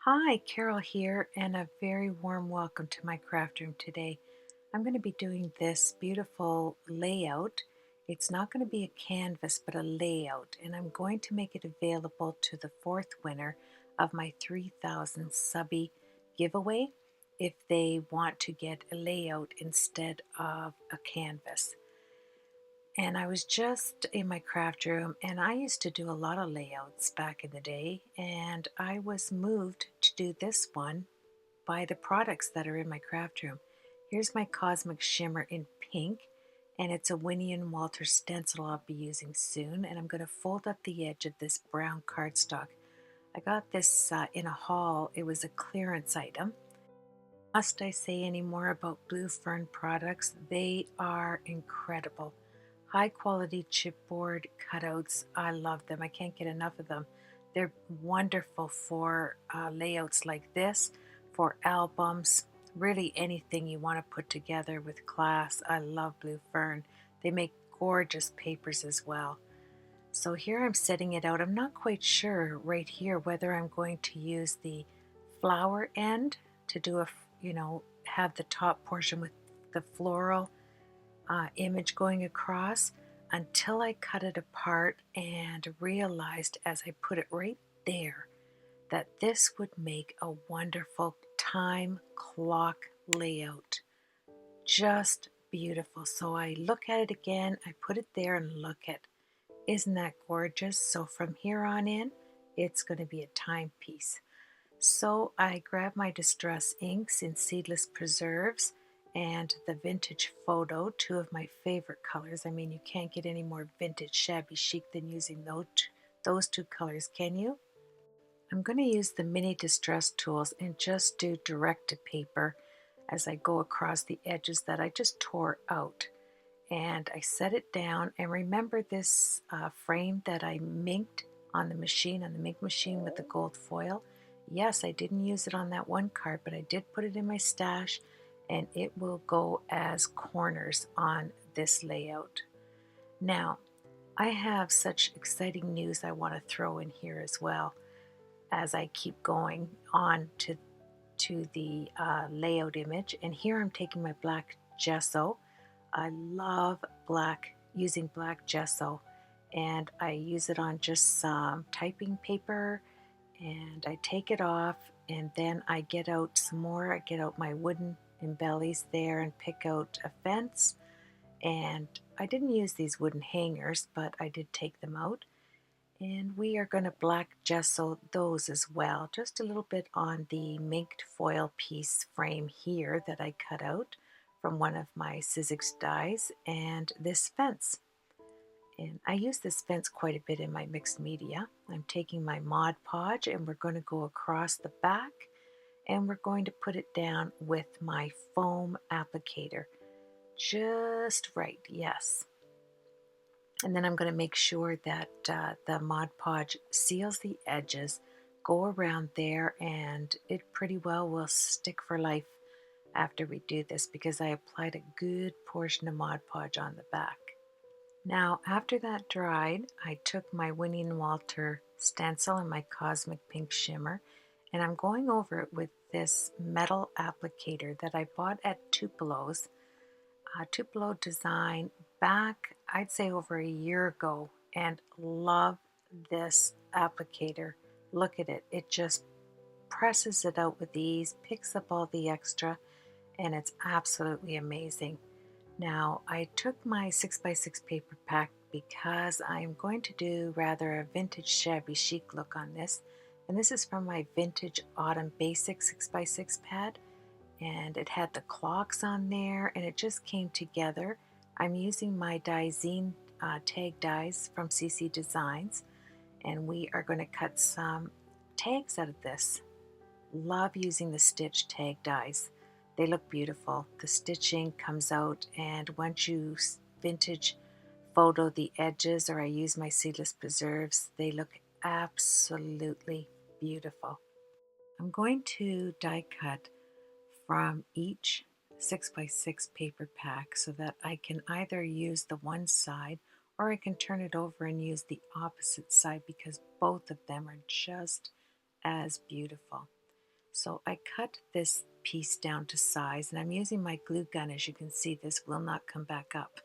Hi, Carol here, and a very warm welcome to my craft room today. I'm going to be doing this beautiful layout. It's not going to be a canvas, but a layout, and I'm going to make it available to the fourth winner of my 3000 subby giveaway if they want to get a layout instead of a canvas. And I was just in my craft room, and I used to do a lot of layouts back in the day, and I was moved to do this one by the products that are in my craft room. Here's my Cosmic Shimmer in pink, and it's a Winnie and Walter stencil I'll be using soon, and I'm going to fold up the edge of this brown cardstock. I got this in a haul. It was a clearance item. Must I say any more about Blue Fern products? They are incredible. High quality chipboard cutouts. I love them. I can't get enough of them. They're wonderful for layouts like this, for albums, really anything you want to put together with class. I love Blue Fern. They make gorgeous papers as well. So here I'm setting it out. I'm not quite sure right here whether I'm going to use the flower end to do have the top portion with the floral image going across, until I cut it apart and realized as I put it right there that this would make a wonderful time clock layout. Just beautiful. So I look at it again, I put it there and look at, isn't that gorgeous? So from here on in, it's going to be a timepiece. So I grabbed my Distress inks in Seedless Preserves and the Vintage Photo, two of my favorite colors. I mean, you can't get any more vintage shabby chic than using those two colors, can you? I'm going to use the mini distress tools and just do direct to paper as I go across the edges that I just tore out. And I set it down, and remember this frame that I minked on the machine, on the mink machine with the gold foil? Yes, I didn't use it on that one card, but I did put it in my stash, and it will go as corners on this layout. Now, I have such exciting news I want to throw in here as well as I keep going on to the layout image. And here I'm taking my black gesso. I love using black gesso, and I use it on just some typing paper, and I take it off, and then I get out some more. I get out my wooden embellies there and pick out a fence, and I didn't use these wooden hangers, but I did take them out. And we are going to black gesso those as well, just a little bit on the minked foil piece frame here that I cut out from one of my Sizzix dies, and this fence. And I use this fence quite a bit in my mixed media. I'm taking my Mod Podge, and we're going to go across the back, and we're going to put it down with my foam applicator. Just right, yes. And then I'm going to make sure that the Mod Podge seals the edges, go around there, and it pretty well will stick for life after we do this, because I applied a good portion of Mod Podge on the back. Now, after that dried, I took my Winnie and Walter stencil and my Cosmic Pink Shimmer, and I'm going over it with this metal applicator that I bought at Tupelo's. Tupelo Design back, I'd say over a year ago, and love this applicator. Look at it. It just presses it out with ease, picks up all the extra, and it's absolutely amazing. Now, I took my 6x6 paper pack because I'm going to do rather a vintage shabby chic look on this. And this is from my Vintage Autumn Basic 6x6 pad. And it had the clocks on there, and it just came together. I'm using my Diezine tag dies from CC Designs, and we are going to cut some tags out of this. Love using the stitch tag dies. They look beautiful. The stitching comes out, and once you vintage photo the edges, or I use my Seedless Preserves, they look absolutely beautiful. I'm going to die cut from each 6x6 paper pack so that I can either use the one side, or I can turn it over and use the opposite side, because both of them are just as beautiful. So I cut this piece down to size, and I'm using my glue gun. As you can see, this will not come back up.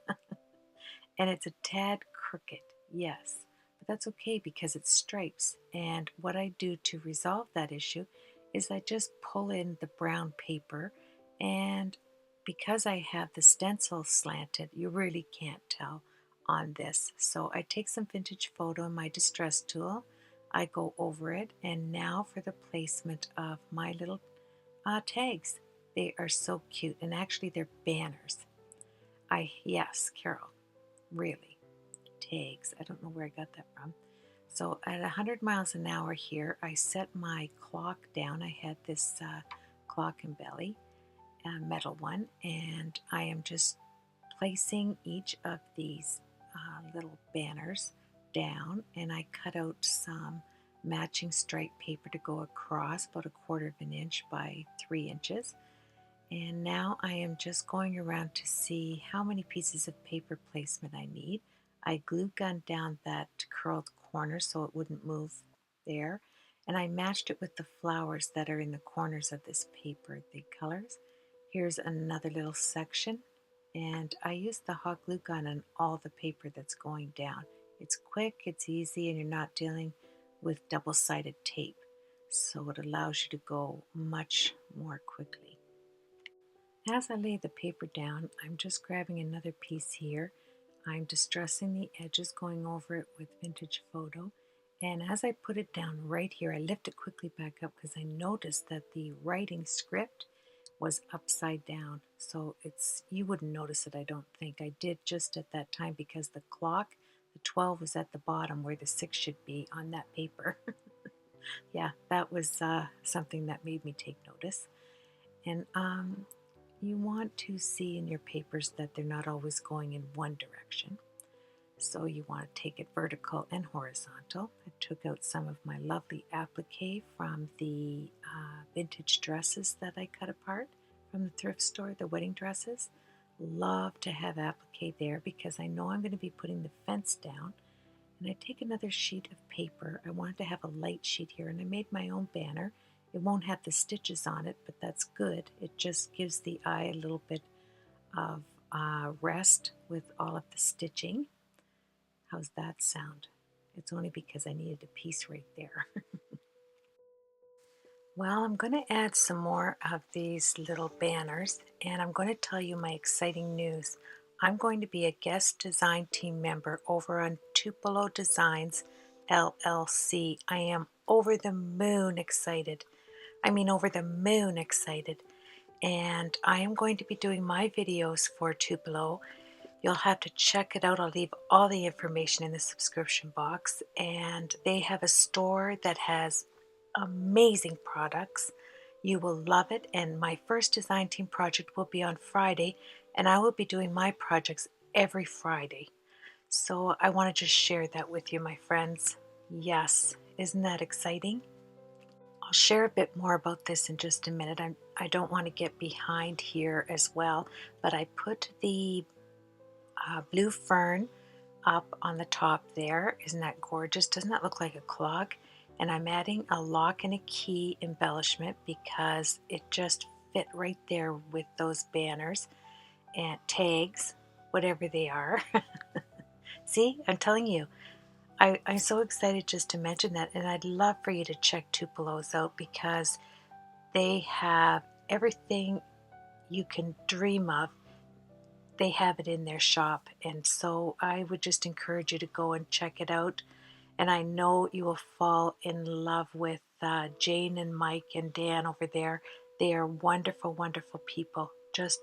And it's a tad crooked, yes, but that's okay because it's stripes. And what I do to resolve that issue is I just pull in the brown paper, and because I have the stencil slanted, you really can't tell on this. So I take some vintage photo in my distress tool, I go over it, and now for the placement of my little tags. They are so cute, and actually they're banners. Yes, Carol, really, tags. I don't know where I got that from. So at 100 miles an hour here, I set my clock down. I had this clock and belly, a metal one, and I am just placing each of these little banners down, and I cut out some matching stripe paper to go across about 1/4 of an inch by 3 inches. And now I am just going around to see how many pieces of paper placement I need. I glue gunned down that curled corner so it wouldn't move there. And I matched it with the flowers that are in the corners of this paper, the colors. Here's another little section. And I use the hot glue gun on all the paper that's going down. It's quick, it's easy, and you're not dealing with double-sided tape. So it allows you to go much more quickly. As I lay the paper down, I'm just grabbing another piece here. I'm distressing the edges, going over it with vintage photo. And as I put it down right here, I lift it quickly back up because I noticed that the writing script was upside down. So you wouldn't notice it, I don't think. I did just at that time because the clock, the 12 was at the bottom where the 6 should be on that paper. Yeah, that was something that made me take notice. And you want to see in your papers that they're not always going in one direction. So you want to take it vertical and horizontal. I took out some of my lovely applique from the vintage dresses that I cut apart from the thrift store, the wedding dresses. Love to have applique there because I know I'm going to be putting the fence down. And I take another sheet of paper. I wanted to have a light sheet here, and I made my own banner. It won't have the stitches on it, but that's good. It just gives the eye a little bit of rest with all of the stitching. How's that sound? It's only because I needed a piece right there. Well, I'm going to add some more of these little banners, and I'm going to tell you my exciting news. I'm going to be a guest design team member over on Tupelo Designs LLC. I am over the moon excited. Over the moon excited. And I am going to be doing my videos for Tupelo. You'll have to check it out. I'll leave all the information in the subscription box. And they have a store that has amazing products. You will love it. And my first design team project will be on Friday, and I will be doing my projects every Friday. So I want to just share that with you, my friends. Yes, isn't that exciting? I'll share a bit more about this in just a minute. I don't want to get behind here as well, but I put the blue fern up on the top there. Isn't that gorgeous? Doesn't that look like a clock? And I'm adding a lock and a key embellishment because it just fit right there with those banners and tags, whatever they are. See, I'm telling you, I'm so excited just to mention that, and I'd love for you to check Tupelo's out because they have everything you can dream of. They have it in their shop, and so I would just encourage you to go and check it out. And I know you will fall in love with Jane and Mike and Dan over there. They are wonderful, wonderful people. Just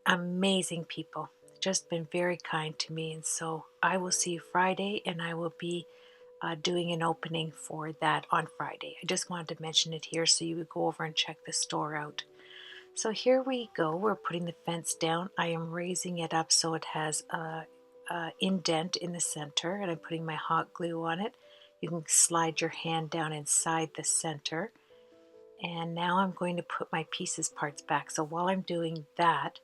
amazing people. Just been very kind to me. And so I will see you Friday, and I will be doing an opening for that on Friday. I just wanted to mention it here so you would go over and check the store out. So here we go. We're putting the fence down. I am raising it up so it has a indent in the center, and I'm putting my hot glue on it. You can slide your hand down inside the center. And now I'm going to put my pieces parts back. So while I'm doing that,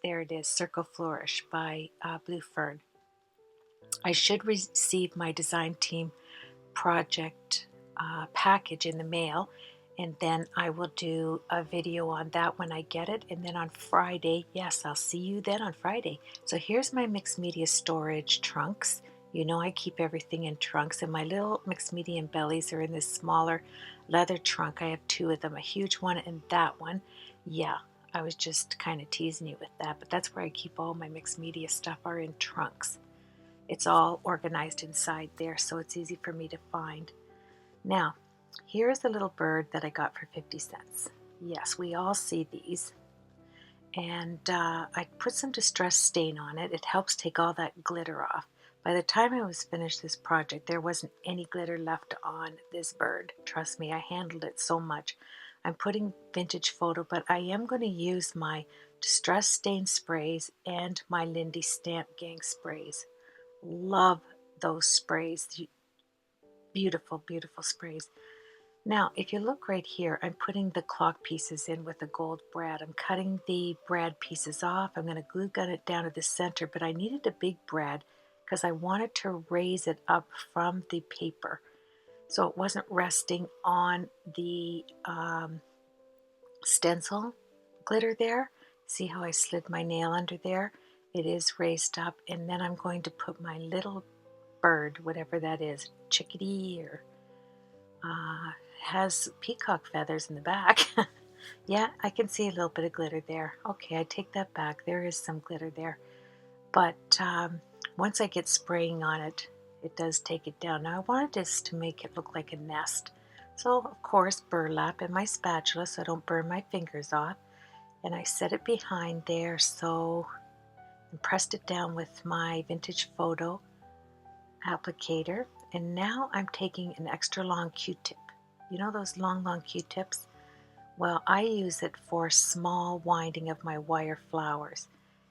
there it is, Circle Flourish by Blue Fern. I should receive my design team project package in the mail, and then I will do a video on that when I get it. And then on Friday, yes, I'll see you then on Friday. So here's my mixed media storage trunks. You know I keep everything in trunks, and my little mixed media bellies are in this smaller leather trunk. I have two of them, a huge one and that one. Yeah, I was just kind of teasing you with that, but that's where I keep all my mixed media stuff, are in trunks. It's all organized inside there, so it's easy for me to find. Now, here's a little bird that I got for 50 cents. Yes, we all see these. And I put some distress stain on it. It helps take all that glitter off. By the time I was finished this project, there wasn't any glitter left on this bird. Trust me, I handled it so much. I'm putting vintage photo, but I am going to use my distress stain sprays and my Lindy Stamp Gang sprays. Love those sprays. Beautiful, beautiful sprays. Now, if you look right here, I'm putting the clock pieces in with the gold brad. I'm cutting the brad pieces off. I'm going to glue gun it down to the center, but I needed a big brad because I wanted to raise it up from the paper so it wasn't resting on the stencil glitter there. See how I slid my nail under there? It is raised up, and then I'm going to put my little bird, whatever that is, chickadee, or has peacock feathers in the back. Yeah, I can see a little bit of glitter there. Okay, I take that back. There is some glitter there. But once I get spraying on it, it does take it down. Now I wanted this to make it look like a nest. So, of course, burlap and my spatula so I don't burn my fingers off. And I set it behind there, so and pressed it down with my vintage photo applicator. And now I'm taking an extra long Q-tip. You know those long Q-tips? Well, I use it for small winding of my wire flowers.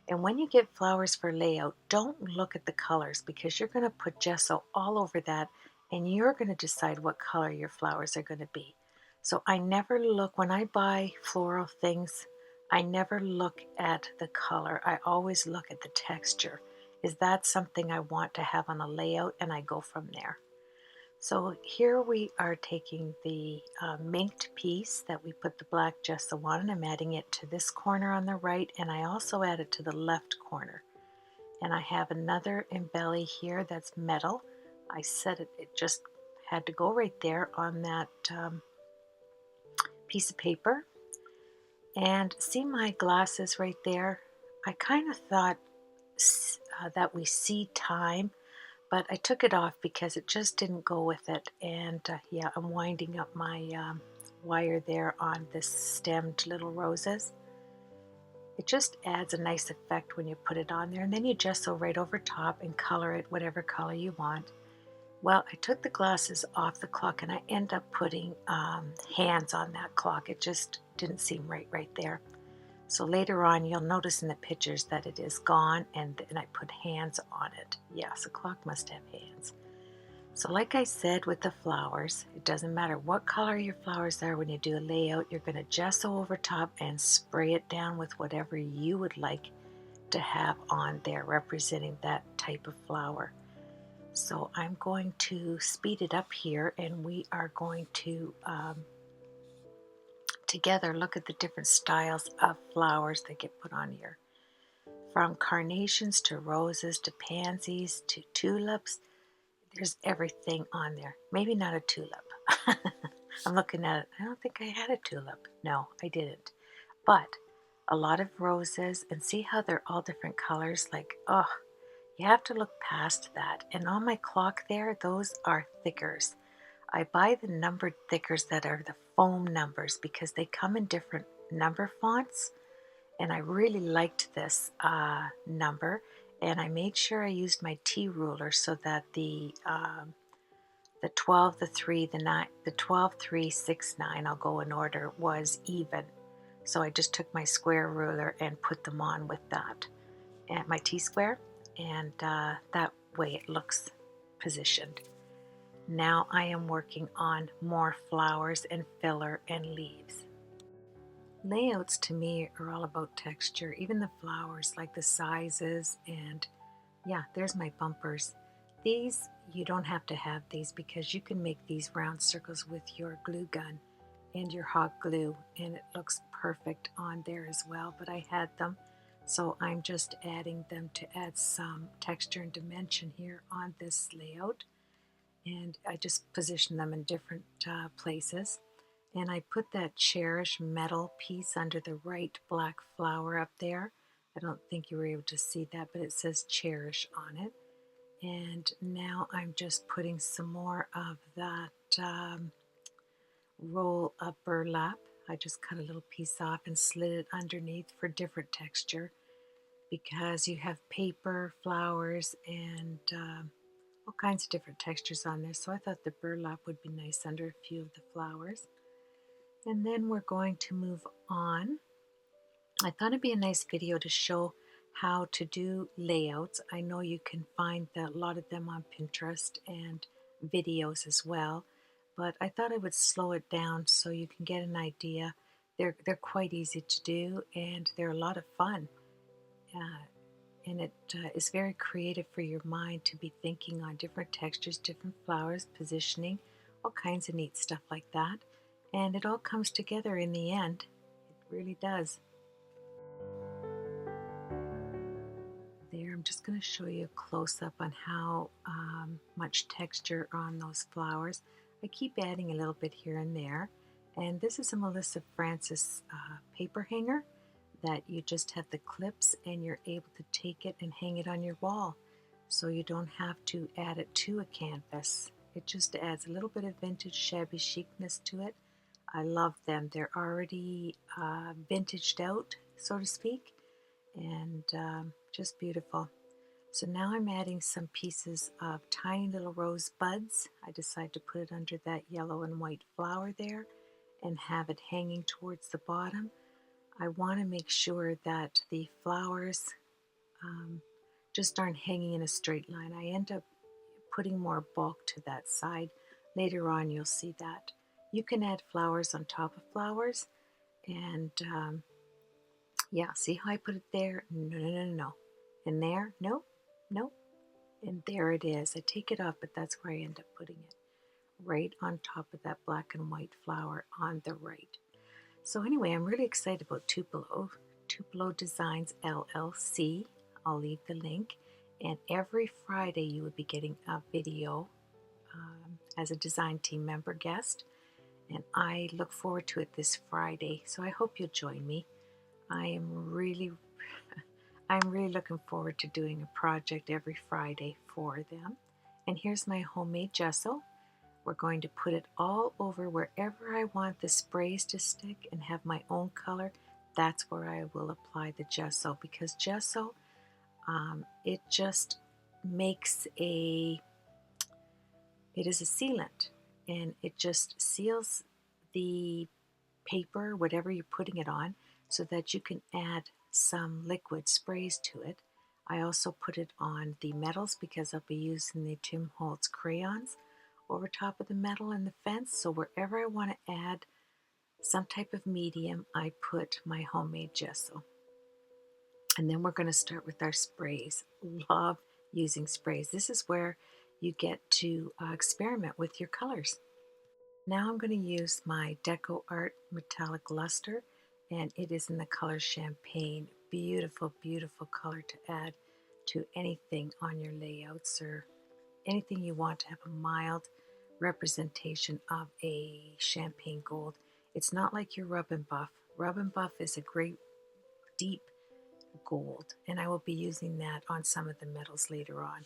And when you get flowers for layout, don't look at the colors, because you're going to put gesso all over that and you're going to decide what color your flowers are going to be. So I never look, when I buy floral things, I never look at the color. I always look at the texture. Is that something I want to have on a layout? And I go from there. So here we are taking the minked piece that we put the black gesso on, and I'm adding it to this corner on the right, and I also add it to the left corner. And I have another embelly here that's metal. I set it, it just had to go right there on that piece of paper. And see my glasses right there? I kind of thought that we see time, but I took it off because it just didn't go with it. And yeah, I'm winding up my wire there on this stemmed little roses. It just adds a nice effect when you put it on there, and then you gesso right over top and color it whatever color you want. Well, I took the glasses off the clock and I end up putting hands on that clock. It just didn't seem right there. So later on, you'll notice in the pictures that it is gone, and then I put hands on it. Yes, a clock must have hands. So like I said with the flowers, it doesn't matter what color your flowers are. When you do a layout, you're going to gesso over top and spray it down with whatever you would like to have on there representing that type of flower. So I'm going to speed it up here, and we are going to together look at the different styles of flowers that get put on here. From carnations to roses to pansies to tulips, there's everything on there. Maybe not a tulip. I'm looking at it. I don't think I had a tulip. No, I didn't. But a lot of roses, and see how they're all different colors? Like, oh, you have to look past that. And on my clock there, those are thickers. I buy the numbered thickers that are the foam numbers because they come in different number fonts. And I really liked this number. And I made sure I used my T ruler so that the 12, the 3, the 9, the 12, 3, 6, 9, I'll go in order, was even. So I just took my square ruler and put them on with that, and my T-square, and that way it looks positioned. Now I am working on more flowers and filler and leaves. Layouts to me are all about texture, even the flowers, like the sizes, and yeah, there's my bumpers. These, you don't have to have these because you can make these round circles with your glue gun and your hot glue, and it looks perfect on there as well, but I had them, so I'm just adding them to add some texture and dimension here on this layout. And I just position them in different places. And I put that Cherish metal piece under the right black flower up there. I don't think you were able to see that, but it says Cherish on it. And now I'm just putting some more of that roll of burlap. I just cut a little piece off and slid it underneath for different texture, because you have paper, flowers, and all kinds of different textures on there. So I thought the burlap would be nice under a few of the flowers. And then we're going to move on. I thought it'd be a nice video to show how to do layouts. I know you can find a lot of them on Pinterest and videos as well, but I thought I would slow it down so you can get an idea. They're quite easy to do, and they're a lot of fun. And it is very creative for your mind to be thinking on different textures, different flowers, positioning, all kinds of neat stuff like that. And it all comes together in the end. It really does. There, I'm just going to show you a close-up on how much texture on those flowers. I keep adding a little bit here and there. And this is a Melissa Francis paper hanger that you just have the clips, and you're able to take it and hang it on your wall, so you don't have to add it to a canvas. It just adds a little bit of vintage shabby chicness to it. I love them. They're already vintaged out, so to speak, and just beautiful. So now I'm adding some pieces of tiny little rose buds. I decided to put it under that yellow and white flower there and have it hanging towards the bottom. I want to make sure that the flowers just aren't hanging in a straight line. I end up putting more bulk to that side. Later on you'll see that. You can add flowers on top of flowers, and yeah, see how I put it there? No. And there? No. And there it is. I take it off, but that's where I end up putting it. Right on top of that black and white flower on the right. So anyway, I'm really excited about Tupelo Designs LLC. I'll leave the link. And every Friday you will be getting a video as a design team member guest. And I look forward to it this Friday. So I hope you'll join me. I'm really looking forward to doing a project every Friday for them. And here's my homemade gesso. We're going to put it all over wherever I want the sprays to stick and have my own color. That's where I will apply the gesso, because gesso, it just makes it is a sealant, and it just seals the paper, whatever you're putting it on, so that you can add some liquid sprays to it. I also put it on the metals because I'll be using the Tim Holtz crayons over top of the metal and the fence. So wherever I want to add some type of medium, I put my homemade gesso. And then we're going to start with our sprays. Love using sprays. This is where you get to experiment with your colors. Now I'm going to use my Deco Art Metallic Luster, and it is in the color Champagne. Beautiful, beautiful color to add to anything on your layouts or anything you want to have a mild representation of a champagne gold. It's not like your Rub and Buff. Rub and Buff is a great deep gold, and I will be using that on some of the metals later on.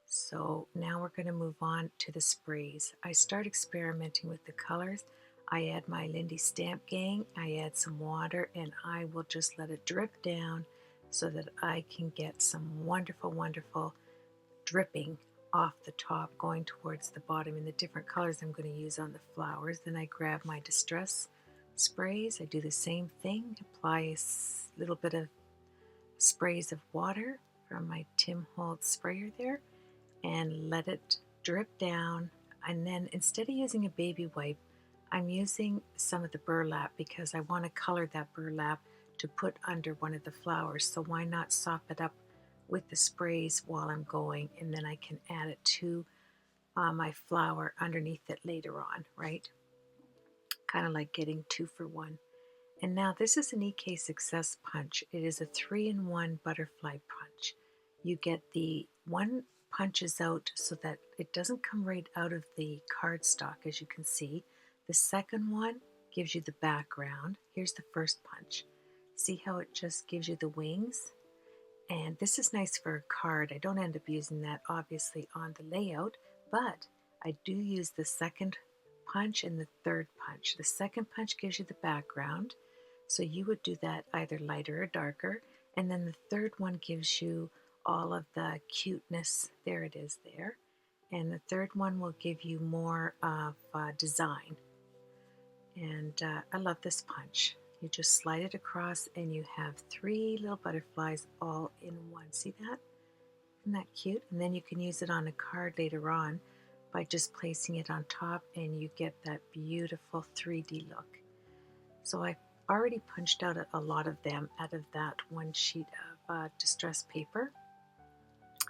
So now we're going to move on to the sprays. I start experimenting with the colors. I add my Lindy Stamp Gang, I add some water, and I will just let it drip down so that I can get some wonderful, wonderful dripping off the top going towards the bottom in the different colors I'm going to use on the flowers. Then I grab my Distress sprays. I do the same thing, apply a little bit of sprays of water from my Tim Holtz sprayer there and let it drip down. And then instead of using a baby wipe, I'm using some of the burlap because I want to color that burlap to put under one of the flowers. So why not sop it up with the sprays while I'm going, and then I can add it to my flower underneath it later on, right? Kind of like getting 2 for 1. And now this is an EK Success Punch. It is a 3-in-1 butterfly punch. You get the one punches out so that it doesn't come right out of the cardstock, as you can see. The second one gives you the background. Here's the first punch. See how it just gives you the wings? And this is nice for a card. I don't end up using that obviously on the layout, but I do use the second punch and the third punch. The second punch gives you the background, so you would do that either lighter or darker, and then the third one gives you all of the cuteness. There it is there. And the third one will give you more of design. And I love this punch. You just slide it across and you have 3 little butterflies all in one. See that? Isn't that cute? And then you can use it on a card later on by just placing it on top, and you get that beautiful 3D look. So I've already punched out a lot of them out of that one sheet of distress paper.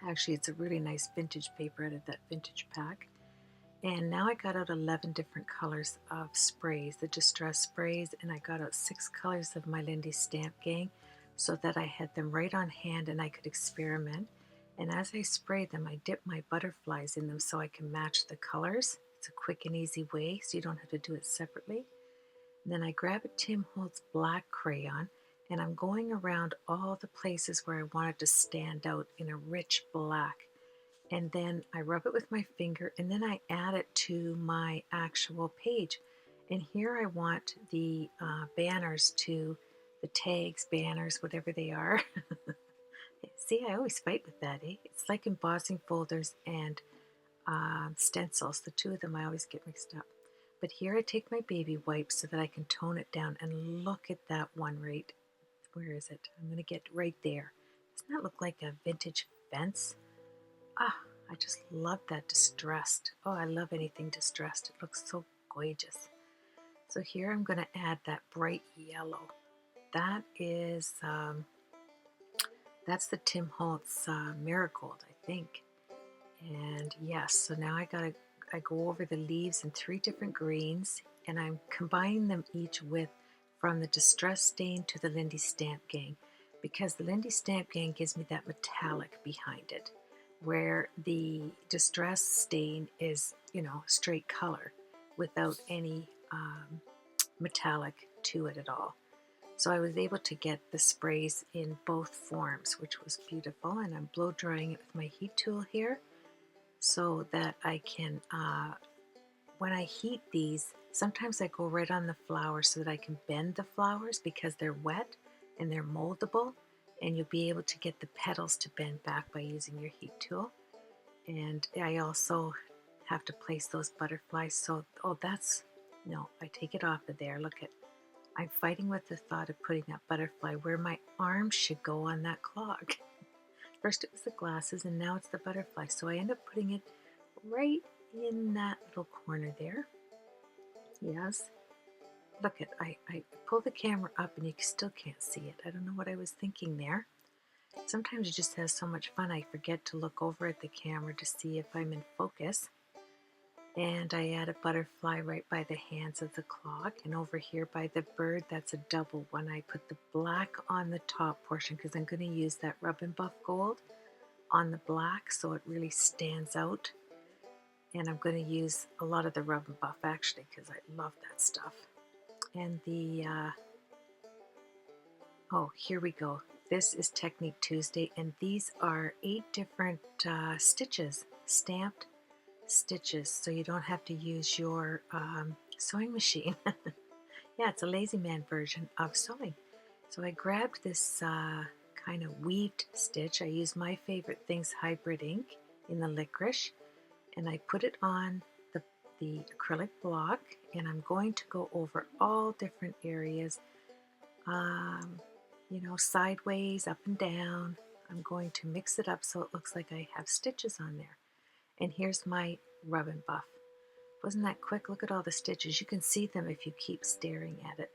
Actually, it's a really nice vintage paper out of that vintage pack. And now I got out 11 different colors of sprays, the distress sprays, and I got out 6 colors of my Lindy Stamp Gang so that I had them right on hand and I could experiment. And as I spray them, I dip my butterflies in them so I can match the colors. It's a quick and easy way, so you don't have to do it separately. And then I grab a Tim Holtz black crayon, and I'm going around all the places where I want it to stand out in a rich black. And then I rub it with my finger, and then I add it to my actual page. And here I want the banners to, the tags, banners, whatever they are. See, I always fight with that, eh? It's like embossing folders and stencils. The two of them I always get mixed up. But here I take my baby wipes so that I can tone it down, and look at that one right, where is it? I'm going to get right there. Doesn't that look like a vintage fence? Ah, I just love that distressed. Oh, I love anything distressed. It looks so gorgeous. So here I'm going to add that bright yellow. That is, that's the Tim Holtz Marigold, I think. And yes, so now I go over the leaves in 3 different greens, and I'm combining them each with from the Distress Stain to the Lindy Stamp Gang, because the Lindy Stamp Gang gives me that metallic behind it, where the Distress Stain is, you know, straight color without any metallic to it at all. So I was able to get the sprays in both forms, which was beautiful, and I'm blow drying it with my heat tool here so that I can, when I heat these, sometimes I go right on the flowers so that I can bend the flowers because they're wet and they're moldable, and you'll be able to get the petals to bend back by using your heat tool. And I also have to place those butterflies. So, oh, that's, no, I take it off of there. Look at, I'm fighting with the thought of putting that butterfly where my arm should go on that clog. First it was the glasses, and now it's the butterfly. So I end up putting it right in that little corner there. Yes. Look at, I pull the camera up and you still can't see it. I don't know what I was thinking there. Sometimes it just has so much fun I forget to look over at the camera to see if I'm in focus. And I add a butterfly right by the hands of the clog, and over here by the bird, that's a double one. I put the black on the top portion because I'm going to use that Rub and Buff Gold on the black so it really stands out. And I'm going to use a lot of the Rub and Buff actually because I love that stuff. And the, oh, here we go. This is Technique Tuesday, and these are 8 different stitches, stamped stitches, so you don't have to use your sewing machine. Yeah, it's a lazy man version of sewing. So I grabbed this kind of weaved stitch. I use my favorite things hybrid ink in the licorice, and I put it on the acrylic block, and I'm going to go over all different areas, you know, sideways, up and down. I'm going to mix it up so it looks like I have stitches on there. And here's my Rub and Buff. Wasn't that quick? Look at all the stitches. You can see them if you keep staring at it.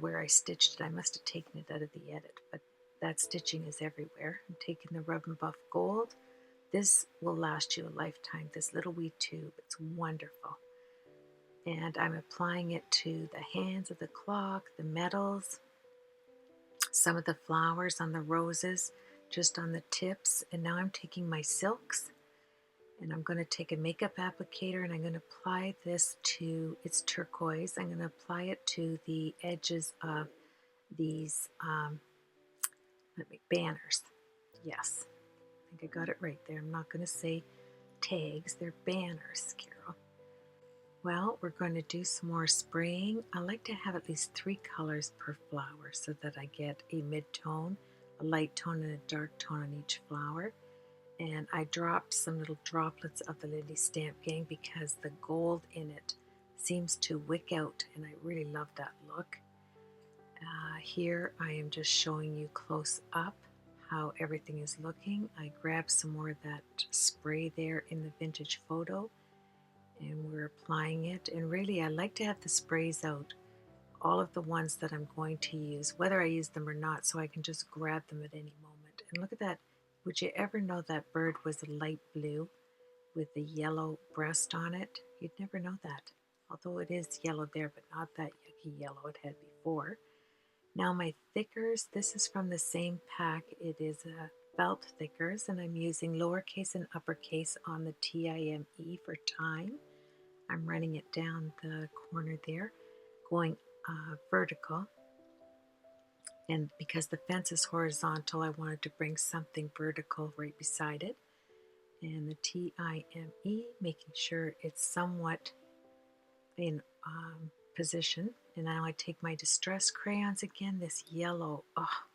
Where I stitched it, I must have taken it out of the edit, but that stitching is everywhere. I'm taking the Rub and Buff Gold. This will last you a lifetime, this little wee tube. It's wonderful. And I'm applying it to the hands of the clock, the metals, some of the flowers on the roses, just on the tips. And now I'm taking my silks and I'm going to take a makeup applicator and I'm going to apply this to, it's turquoise, I'm going to apply it to the edges of these banners. Yes, I think I got it right there. I'm not going to say tags, they're banners, Carol. Well, we're going to do some more spraying. I like to have at least 3 colors per flower so that I get a mid-tone, a light tone, and a dark tone on each flower. And I dropped some little droplets of the Lindy Stamp Gang because the gold in it seems to wick out, and I really love that look. Here I am just showing you close up how everything is looking. I grabbed some more of that spray there in the vintage photo and we're applying it, and really I like to have the sprays out, all of the ones that I'm going to use, whether I use them or not, so I can just grab them at any moment. And look at that. Would you ever know that bird was a light blue with the yellow breast on it? You'd never know that, although it is yellow there, but not that yucky yellow it had before. Now my thickers, this is from the same pack. It is a felt thickers, and I'm using lowercase and uppercase on the TIME for time. I'm running it down the corner there, going vertical. And because the fence is horizontal, I wanted to bring something vertical right beside it. And the TIME, making sure it's somewhat in position. And now I take my distress crayons again, this yellow. Oh,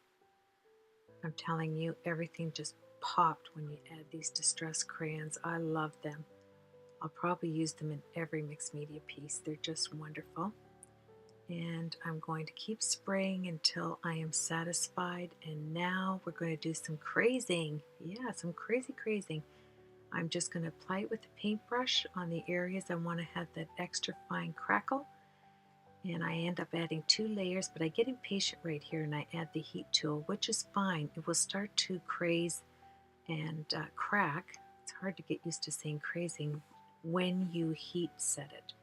I'm telling you, everything just popped when you add these distress crayons. I love them. I'll probably use them in every mixed media piece. They're just wonderful. And I'm going to keep spraying until I am satisfied. And now we're going to do some crazing. Yeah, some crazy crazing. I'm just going to apply it with the paintbrush on the areas I want to have that extra fine crackle. And I end up adding 2 layers, but I get impatient right here and I add the heat tool, which is fine. It will start to craze and crack. It's hard to get used to saying crazing when you heat set it.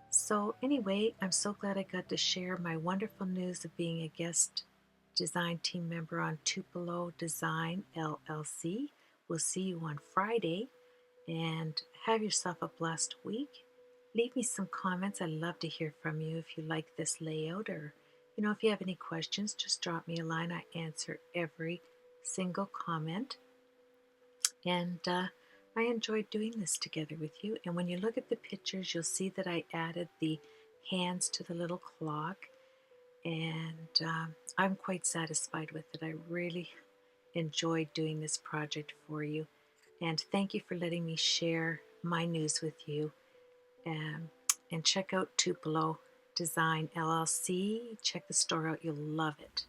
So anyway, I'm so glad I got to share my wonderful news of being a guest design team member on TupeloDesignLLC. We'll see you on Friday, and have yourself a blessed week. Leave me some comments. I'd love to hear from you if you like this layout, or if you have any questions, just drop me a line. I answer every single comment. And I enjoyed doing this together with you. And when you look at the pictures, you'll see that I added the hands to the little clock. And I'm quite satisfied with it. I really enjoyed doing this project for you. And thank you for letting me share my news with you. And check out Tupelo Design LLC. Check the store out. You'll love it.